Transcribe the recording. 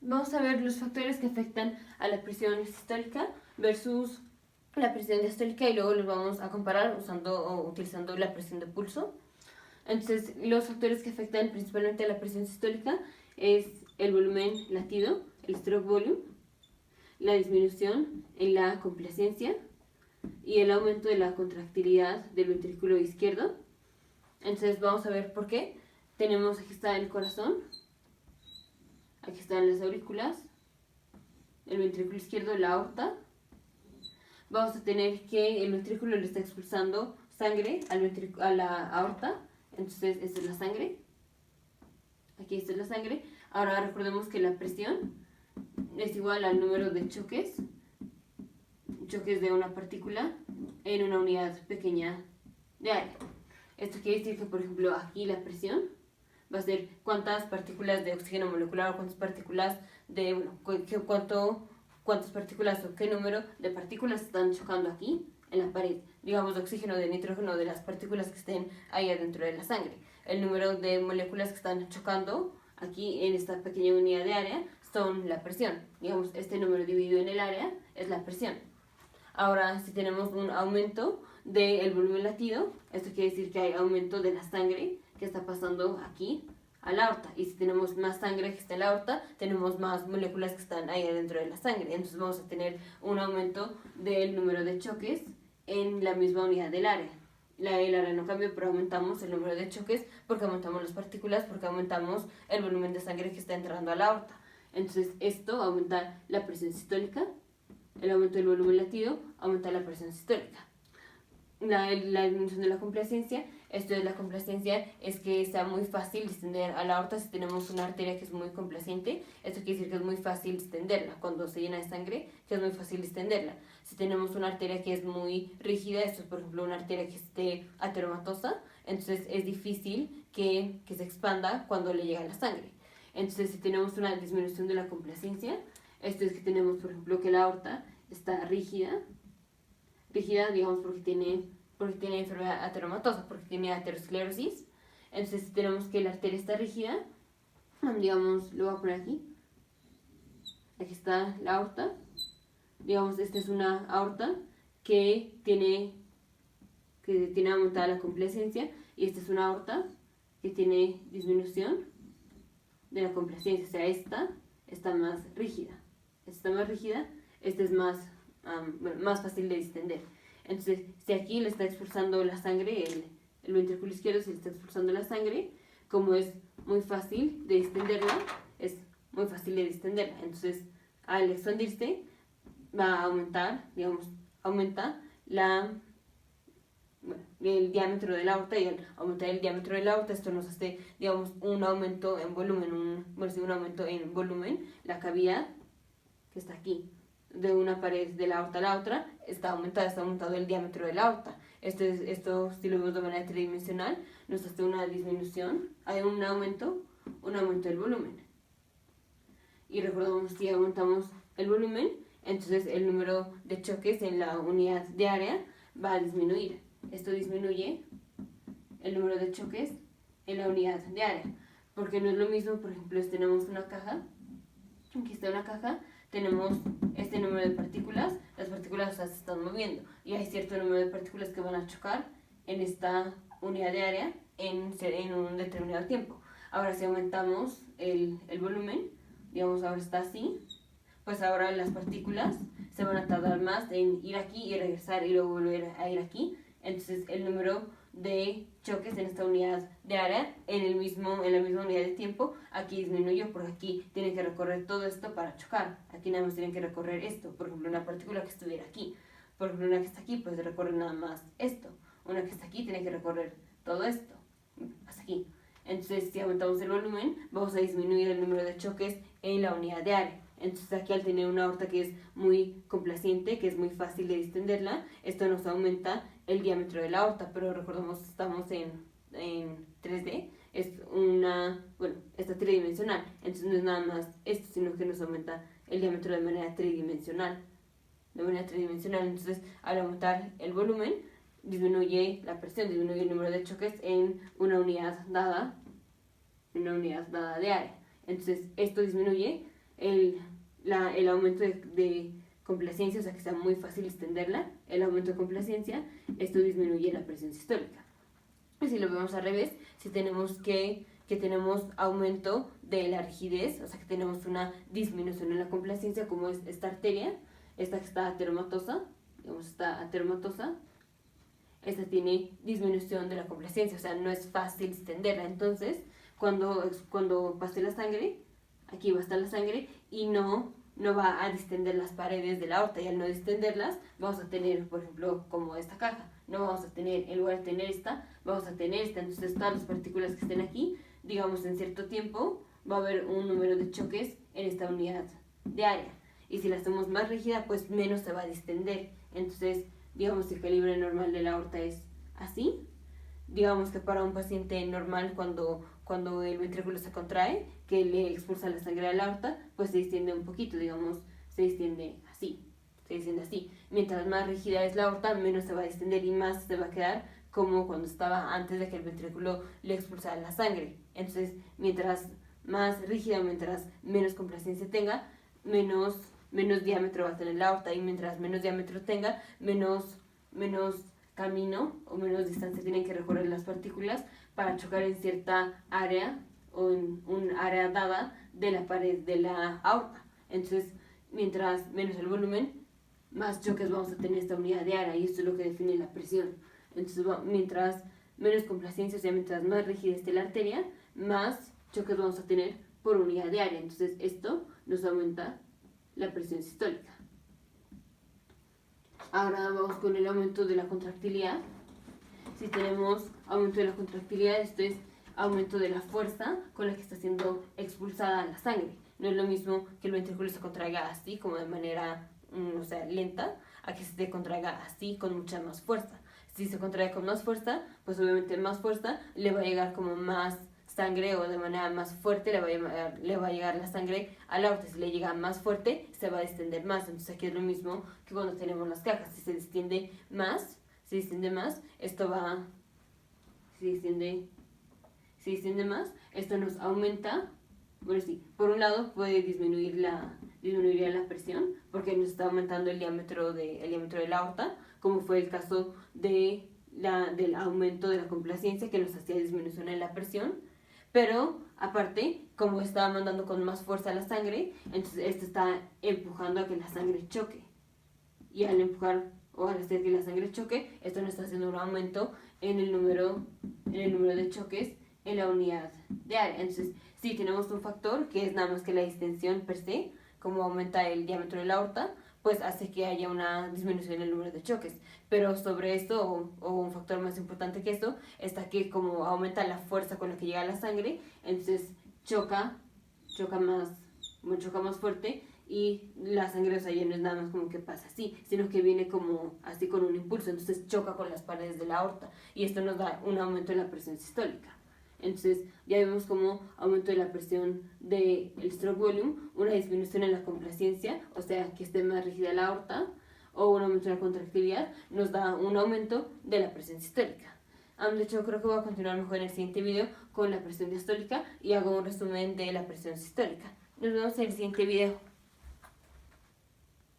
vamos a ver los factores que afectan a la presión sistólica versus la presión diastólica y luego los vamos a comparar utilizando la presión de pulso. Entonces, los factores que afectan principalmente a la presión sistólica es el volumen latido, el stroke volume, la disminución en la complacencia y el aumento de la contractilidad del ventrículo izquierdo. Entonces, vamos a ver por qué. Tenemos, aquí está el corazón, aquí están las aurículas, el ventrículo izquierdo, la aorta. Vamos a tener que el ventrículo le está expulsando sangre a la aorta. Entonces, esta es la sangre. Aquí está la sangre. Ahora recordemos que la presión es igual al número de choques de una partícula en una unidad pequeña de área. Esto quiere decir que, por ejemplo, aquí la presión va a ser cuántas partículas de oxígeno molecular o cuántas partículas cuántas partículas o qué número de partículas están chocando aquí en la pared, digamos de oxígeno, de nitrógeno, de las partículas que estén ahí adentro de la sangre. El número de moléculas que están chocando aquí en esta pequeña unidad de área son la presión. Digamos, este número dividido en el área es la presión. Ahora, si tenemos un aumento del volumen latido, esto quiere decir que hay aumento de la sangre que está pasando aquí a la aorta. Y si tenemos más sangre que está en la aorta, tenemos más moléculas que están ahí adentro de la sangre. Entonces vamos a tener un aumento del número de choques en la misma unidad del área. El área no cambia, pero aumentamos el número de choques porque aumentamos las partículas, porque aumentamos el volumen de sangre que está entrando a la aorta. Entonces esto aumenta la presión sistólica, el aumento del volumen latido aumenta la presión sistólica. La disminución de la complacencia, esto de la complacencia es que sea muy fácil distender a la aorta si tenemos una arteria que es muy complaciente. Esto quiere decir que es muy fácil distenderla. Cuando se llena de sangre, que es muy fácil distenderla. Si tenemos una arteria que es muy rígida, esto es por ejemplo una arteria que esté ateromatosa, entonces es difícil que se expanda cuando le llega la sangre. Entonces, si tenemos una disminución de la complacencia, esto es que tenemos por ejemplo que la aorta está rígida, digamos porque tiene enfermedad ateromatosa, porque tiene aterosclerosis. Entonces, si tenemos que la arteria está rígida, digamos, lo voy a poner aquí está la aorta, digamos, esta es una aorta que tiene aumentada la complacencia y esta es una aorta que tiene disminución de la complacencia, o sea, esta está más rígida, esta es más fácil de distender. Entonces, si aquí le está expulsando la sangre, el ventrículo izquierdo se le está expulsando la sangre, como es muy fácil de distenderla, Entonces, al expandirse, va a aumentar, aumenta el diámetro de la aorta, y al aumentar el diámetro de la aorta, esto nos hace, un aumento en volumen, la cavidad que está aquí, de una pared de la aorta a la otra, está aumentado el diámetro de la aorta. Esto, si lo vemos de manera tridimensional, nos hace una disminución, hay un aumento del volumen. Y recordamos, si aumentamos el volumen, entonces el número de choques en la unidad de área va a disminuir. Esto disminuye el número de choques en la unidad de área, porque no es lo mismo, por ejemplo, si tenemos una caja, aquí está una caja, tenemos este número de partículas, las partículas se están moviendo y hay cierto número de partículas que van a chocar en esta unidad de área en un determinado tiempo. Ahora, si aumentamos el volumen, ahora está así, pues ahora las partículas se van a tardar más en ir aquí y regresar y luego volver a ir aquí. Entonces, el número de choques en esta unidad de área en la misma unidad de tiempo aquí disminuyó, porque aquí tienen que recorrer todo esto para chocar. Aquí nada más tienen que recorrer esto. Por ejemplo, una partícula que estuviera aquí, por ejemplo, una que está aquí, pues recorre nada más esto. Una que está aquí tiene que recorrer todo esto hasta aquí. Entonces, si aumentamos el volumen, vamos a disminuir el número de choques en la unidad de área. Entonces, aquí al tener una aorta que es muy complaciente, que es muy fácil de distenderla, esto nos aumenta el diámetro de la aorta, pero recordemos, estamos en 3D, está tridimensional, entonces no es nada más esto, sino que nos aumenta el diámetro de manera tridimensional. Entonces, al aumentar el volumen, disminuye la presión, disminuye el número de choques en una unidad dada de área. Entonces, esto disminuye el aumento de complacencia, o sea que sea muy fácil extenderla, el aumento de complacencia, esto disminuye la presión sistólica. Y si lo vemos al revés, si tenemos que tenemos aumento de la rigidez, o sea que tenemos una disminución en la complacencia, como es esta arteria, esta que está ateromatosa, digamos esta ateromatosa, esta tiene disminución de la complacencia, o sea no es fácil extenderla. Entonces cuando pase la sangre, aquí va a estar la sangre y no va a distender las paredes de la aorta, y al no distenderlas vamos a tener, por ejemplo, como esta caja, no vamos a tener, en lugar de tener esta, vamos a tener esta. Entonces todas las partículas que estén aquí, digamos en cierto tiempo, va a haber un número de choques en esta unidad de área, y si la hacemos más rígida, pues menos se va a distender. Entonces, digamos que el calibre normal de la aorta es así. Digamos que para un paciente normal, cuando el ventrículo se contrae, que le expulsa la sangre a la aorta, pues se distiende un poquito, digamos, se distiende así. Mientras más rígida es la aorta, menos se va a distender y más se va a quedar como cuando estaba antes de que el ventrículo le expulsara la sangre. Entonces, mientras más rígida, mientras menos complacencia tenga, menos diámetro va a tener la aorta, y mientras menos diámetro tenga, menos camino o menos distancia tienen que recorrer las partículas para chocar en cierta área o en un área dada de la pared de la aorta. Entonces, mientras menos el volumen, más choques vamos a tener esta unidad de área, y esto es lo que define la presión. Entonces, mientras menos complacencia, o sea, mientras más rígida esté la arteria, más choques vamos a tener por unidad de área. Entonces, esto nos aumenta la presión sistólica. Ahora vamos con el aumento de la contractilidad. Si tenemos aumento de la contractilidad, esto es aumento de la fuerza con la que está siendo expulsada la sangre. No es lo mismo que el ventrículo se contraiga así, como de manera lenta, a que se contraiga así con mucha más fuerza. Si se contrae con más fuerza, pues obviamente más fuerza le va a llegar como más sangre, o de manera más fuerte le va a llegar la sangre a la aorta. Si le llega más fuerte, se va a distender más. Entonces aquí es lo mismo que cuando tenemos las cajas. Si se distiende más, esto va, se distiende más, esto nos aumenta. Bueno, sí, por un lado puede disminuiría la presión, porque nos está aumentando el diámetro de la aorta, como fue el caso del aumento de la complacencia, que nos hacía disminución en la presión. Pero aparte, como estaba mandando con más fuerza la sangre, entonces esto está empujando a que la sangre choque, y al empujar o al hacer que la sangre choque, esto nos está haciendo un aumento en el número de choques en la unidad de área. Entonces, si tenemos un factor que es nada más que la distensión per se, como aumenta el diámetro de la aorta, pues hace que haya una disminución en el número de choques. Pero sobre esto, o un factor más importante que esto, está que como aumenta la fuerza con la que llega la sangre, entonces choca más fuerte, y la sangre, o sea, ya no es nada más como que pasa así, sino que viene como así con un impulso, entonces choca con las paredes de la aorta, y esto nos da un aumento en la presión sistólica. Entonces ya vemos como aumento de la presión del stroke volume, una disminución en la complacencia, o sea que esté más rígida la aorta, o un aumento en la contractilidad, nos da un aumento de la presión sistólica. De hecho, creo que voy a continuar mejor en el siguiente video con la presión diastólica y hago un resumen de la presión sistólica. Nos vemos en el siguiente video.